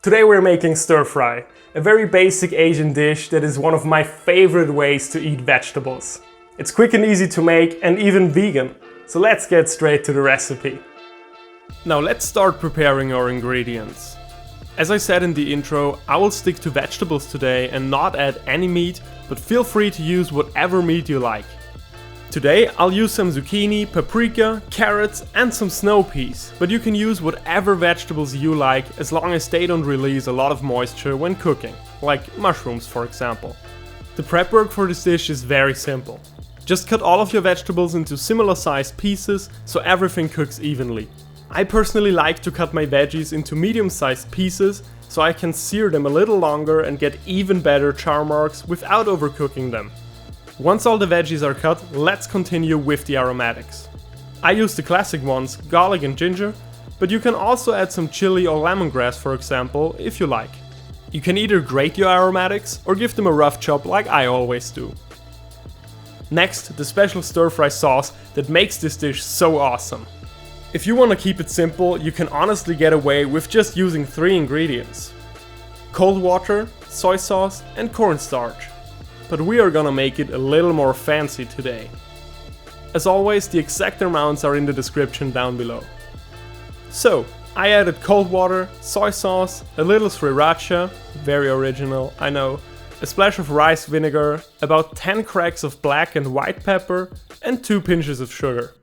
Today we're making stir fry, a very basic Asian dish that is one of my favorite ways to eat vegetables. It's quick and easy to make and even vegan, so let's get straight to the recipe. Now let's start preparing our ingredients. As I said in the intro, I will stick to vegetables today and not add any meat, but feel free to use whatever meat you like. Today I'll use some zucchini, paprika, carrots and some snow peas, but you can use whatever vegetables you like as long as they don't release a lot of moisture when cooking, like mushrooms for example. The prep work for this dish is very simple. Just cut all of your vegetables into similar sized pieces so everything cooks evenly. I personally like to cut my veggies into medium sized pieces so I can sear them a little longer and get even better char marks without overcooking them. Once all the veggies are cut, let's continue with the aromatics. I use the classic ones, garlic and ginger, but you can also add some chili or lemongrass for example, if you like. You can either grate your aromatics or give them a rough chop like I always do. Next, the special stir-fry sauce that makes this dish so awesome. If you want to keep it simple, you can honestly get away with just using 3 ingredients: cold water, soy sauce and cornstarch. But we are gonna make it a little more fancy today. As always, the exact amounts are in the description down below. So, I added cold water, soy sauce, a little sriracha, very original, I know, a splash of rice vinegar, about 10 cracks of black and white pepper, and 2 pinches of sugar.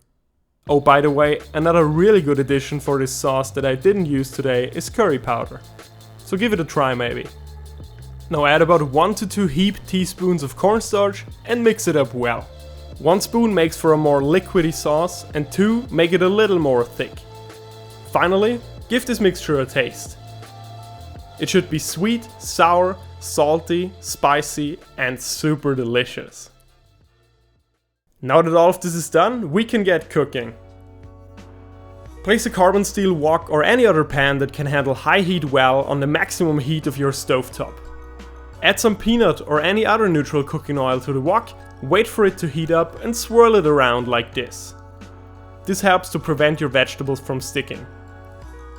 Oh, by the way, another really good addition for this sauce that I didn't use today is curry powder. So give it a try maybe. Now add about 1 to 2 heaped teaspoons of cornstarch and mix it up well. 1 spoon makes for a more liquidy sauce and 2 make it a little more thick. Finally, give this mixture a taste. It should be sweet, sour, salty, spicy and super delicious. Now that all of this is done, we can get cooking. Place a carbon steel wok or any other pan that can handle high heat well on the maximum heat of your stovetop. Add some peanut or any other neutral cooking oil to the wok, wait for it to heat up and swirl it around like this. This helps to prevent your vegetables from sticking.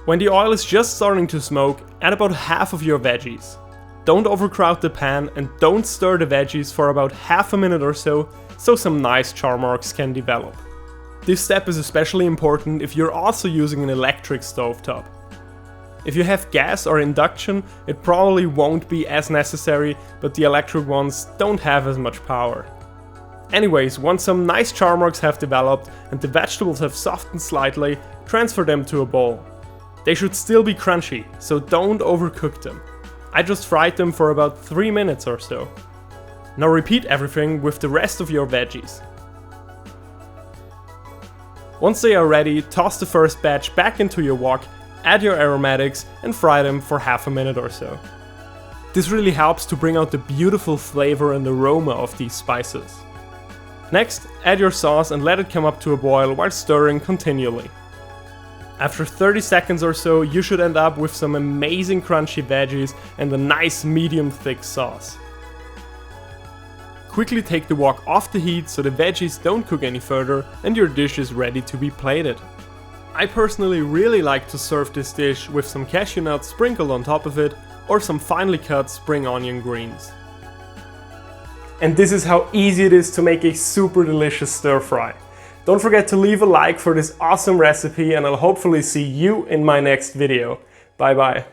When the oil is just starting to smoke, add about half of your veggies. Don't overcrowd the pan and don't stir the veggies for about half a minute or so some nice char marks can develop. This step is especially important if you're also using an electric stovetop. If you have gas or induction, it probably won't be as necessary, but the electric ones don't have as much power. Anyways, once some nice char marks have developed and the vegetables have softened slightly, transfer them to a bowl. They should still be crunchy, so don't overcook them. I just fried them for about 3 minutes or so. Now repeat everything with the rest of your veggies. Once they are ready, toss the first batch back into your wok, add your aromatics and fry them for half a minute or so. This really helps to bring out the beautiful flavor and aroma of these spices. Next, add your sauce and let it come up to a boil while stirring continually. After 30 seconds or so, you should end up with some amazing crunchy veggies and a nice medium thick sauce. Quickly take the wok off the heat so the veggies don't cook any further and your dish is ready to be plated. I personally really like to serve this dish with some cashew nuts sprinkled on top of it or some finely cut spring onion greens. And this is how easy it is to make a super delicious stir fry. Don't forget to leave a like for this awesome recipe and I'll hopefully see you in my next video. Bye bye.